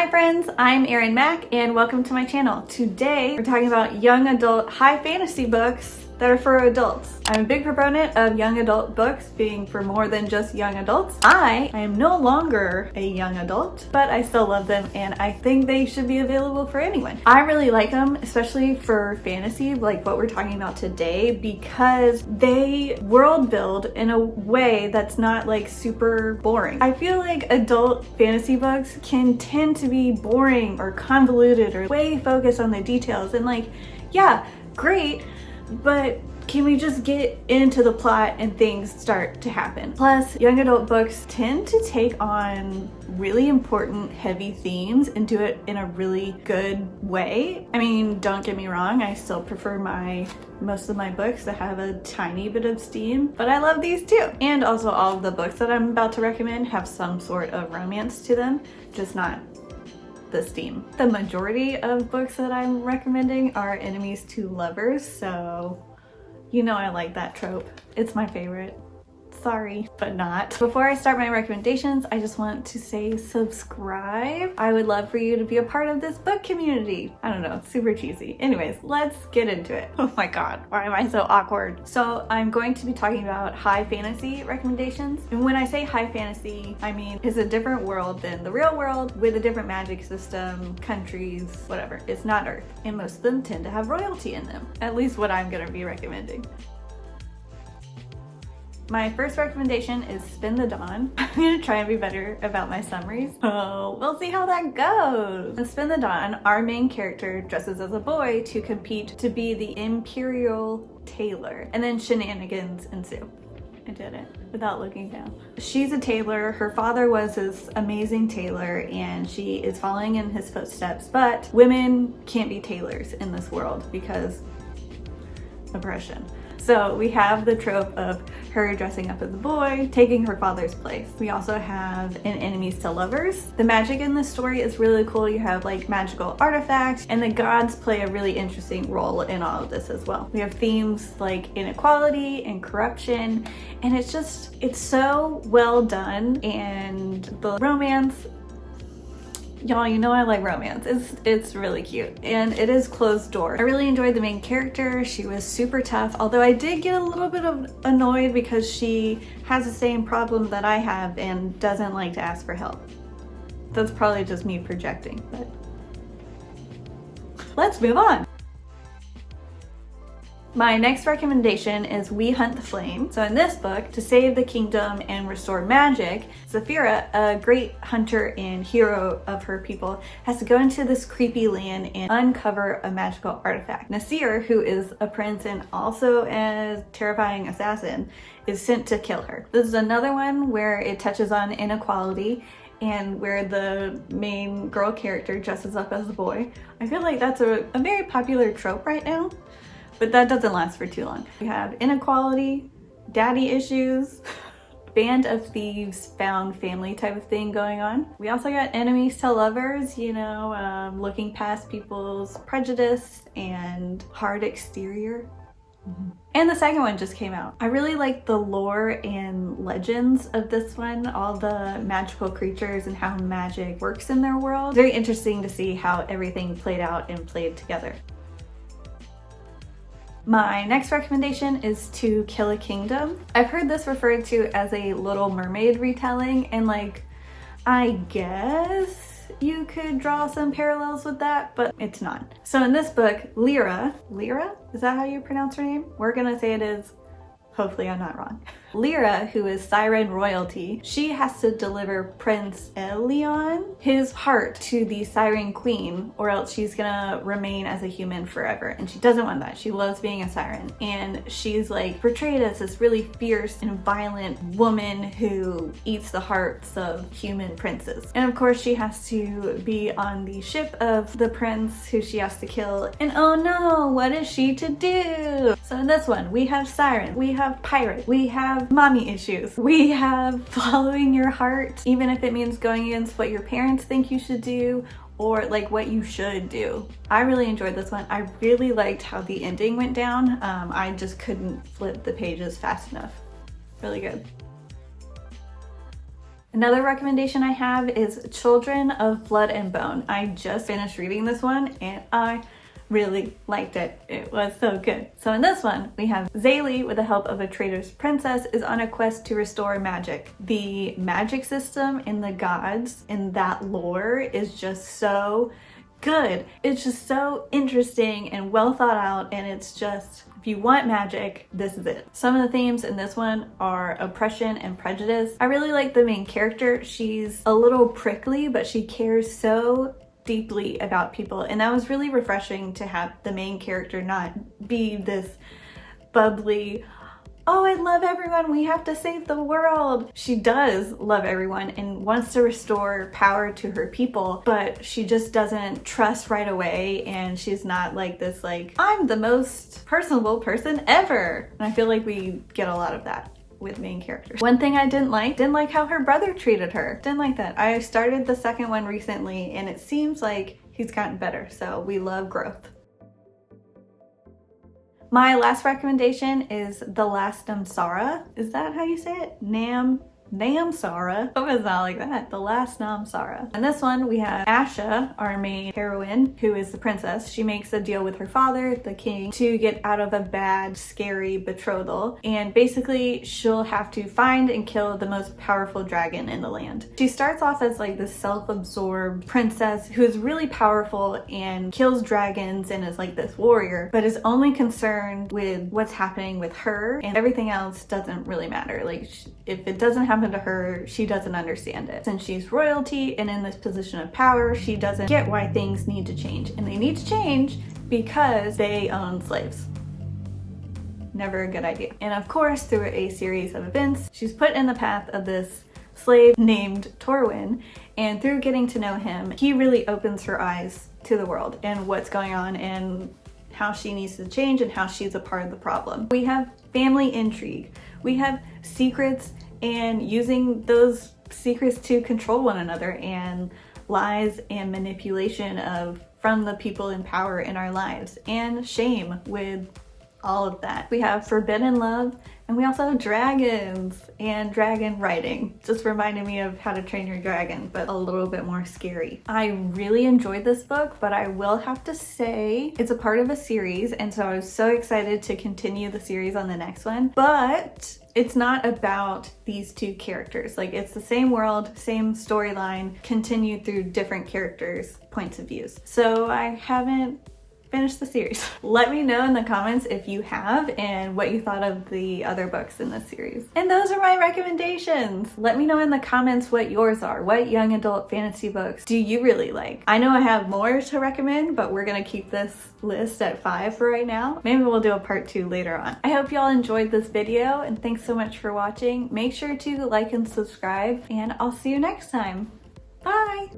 Hi friends, I'm Erin Mack and welcome to my channel. Today we're talking about young adult high fantasy books that are for adults. I'm a big proponent of young adult books being for more than just young adults. I am no longer a young adult, but I still love them and I think they should be available for anyone. I really like them, especially for fantasy, like what we're talking about today, because they world build in a way that's not like super boring. I feel like adult fantasy books can tend to be boring or convoluted or way focused on the details and like, yeah, great, but can we just get into the plot and things start to happen? Plus, young adult books tend to take on really important, heavy themes and do it in a really good way. I mean, don't get me wrong, I still prefer most of my books that have a tiny bit of steam, but I love these too. And also all of the books that I'm about to recommend have some sort of romance to them, just not the steam. The majority of books that I'm recommending are enemies to lovers, so you know I like that trope. It's my favorite. Sorry, but not. Before I start my recommendations, I just want to say subscribe. I would love for you to be a part of this book community. I don't know, super cheesy. Anyways, let's get into it. Oh my god, why am I so awkward? So I'm going to be talking about high fantasy recommendations. And when I say high fantasy, I mean it's a different world than the real world with a different magic system, countries, whatever. It's not Earth. And most of them tend to have royalty in them. At least what I'm gonna be recommending. My first recommendation is Spin the Dawn. I'm gonna try and be better about my summaries, so we'll see how that goes. In Spin the Dawn, our main character dresses as a boy to compete to be the Imperial Tailor, and then shenanigans ensue. I did it without looking down. She's a tailor. Her father was this amazing tailor and she is following in his footsteps, but women can't be tailors in this world because oppression. So we have the trope of her dressing up as a boy, taking her father's place. We also have an enemies to lovers. The magic in this story is really cool. You have like magical artifacts and the gods play a really interesting role in all of this as well. We have themes like inequality and corruption, and it's so well done, and the romance, y'all, you know I like romance. It's really cute and it is closed door. I really enjoyed the main character. She was super tough, although I did get a little bit of annoyed because she has the same problem that I have and doesn't like to ask for help. That's probably just me projecting, but let's move on. My next recommendation is We Hunt the Flame. So in this book, to save the kingdom and restore magic, Zafira, a great hunter and hero of her people, has to go into this creepy land and uncover a magical artifact. Nasir, who is a prince and also a terrifying assassin, is sent to kill her. This is another one where it touches on inequality and where the main girl character dresses up as a boy. I feel like that's a very popular trope right now, but that doesn't last for too long. We have inequality, daddy issues, band of thieves, found family type of thing going on. We also got enemies to lovers, you know, looking past people's prejudice and hard exterior. And the second one just came out. I really like the lore and legends of this one, all the magical creatures and how magic works in their world. Very interesting to see how everything played out and played together. My next recommendation is To Kill a Kingdom. I've heard this referred to as a Little Mermaid retelling, and like, I guess you could draw some parallels with that, but it's not. So in this book, Lyra, is that how you pronounce her name? We're gonna say it is. Hopefully I'm not wrong. Lyra, who is Siren royalty, she has to deliver Prince Elion his heart to the Siren Queen, or else she's gonna remain as a human forever. And she doesn't want that. She loves being a siren. And she's like portrayed as this really fierce and violent woman who eats the hearts of human princes. And of course she has to be on the ship of the prince who she has to kill. And oh no, what is she to do? So in this one, we have siren, we have pirate, we have mommy issues, we have following your heart, even if it means going against what your parents think you should do or like what you should do. I really enjoyed this one. I really liked how the ending went down. I just couldn't flip the pages fast enough. Really good. Another recommendation I have is Children of Blood and Bone. I just finished reading this one and I really liked it. It was so good. So in this one, we have Zaylee, with the help of a traitor's princess, is on a quest to restore magic. The magic system and the gods in that lore is just so good. It's just so interesting and well thought out, and it's just, if you want magic, this is it. Some of the themes in this one are oppression and prejudice. I really like the main character. She's a little prickly, but she cares so deeply about people, and that was really refreshing to have the main character not be this bubbly, oh, I love everyone, we have to save the world. She does love everyone and wants to restore power to her people, but she just doesn't trust right away, and she's not like this, like, I'm the most personable person ever. And I feel like we get a lot of that with main characters. One thing I didn't like how her brother treated her. Didn't like that. I started the second one recently and it seems like he's gotten better, so we love growth. My last recommendation is The Last Namsara. Is that how you say it? Namsara. Oh, it's not like that. The Last Namsara. In this one, we have Asha, our main heroine, who is the princess. She makes a deal with her father, the king, to get out of a bad, scary betrothal. And basically, she'll have to find and kill the most powerful dragon in the land. She starts off as like this self-absorbed princess who is really powerful and kills dragons and is like this warrior, but is only concerned with what's happening with her, and everything else doesn't really matter. Like, if it doesn't happen to her, she doesn't understand it. Since she's royalty and in this position of power, she doesn't get why things need to change. And they need to change because they own slaves. Never a good idea. And of course, through a series of events, she's put in the path of this slave named Torwin, and through getting to know him, he really opens her eyes to the world and what's going on and how she needs to change and how she's a part of the problem. We have family intrigue. We have secrets and using those secrets to control one another, and lies and manipulation from the people in power in our lives, and shame with all of that. We have forbidden love, and we also have dragons and dragon riding. Just reminded me of How to Train Your Dragon, but a little bit more scary. I really enjoyed this book, but I will have to say it's a part of a series, and so I was so excited to continue the series on the next one. But it's not about these two characters. Like, it's the same world, same storyline, continued through different characters' points of views. So I haven't finished the series. Let me know in the comments if you have and what you thought of the other books in this series. And those are my recommendations. Let me know in the comments what yours are. What young adult fantasy books do you really like? I know I have more to recommend, but we're gonna keep this list at 5 for right now. Maybe we'll do a part 2 later on. I hope y'all enjoyed this video, and thanks so much for watching. Make sure to like and subscribe, and I'll see you next time. Bye!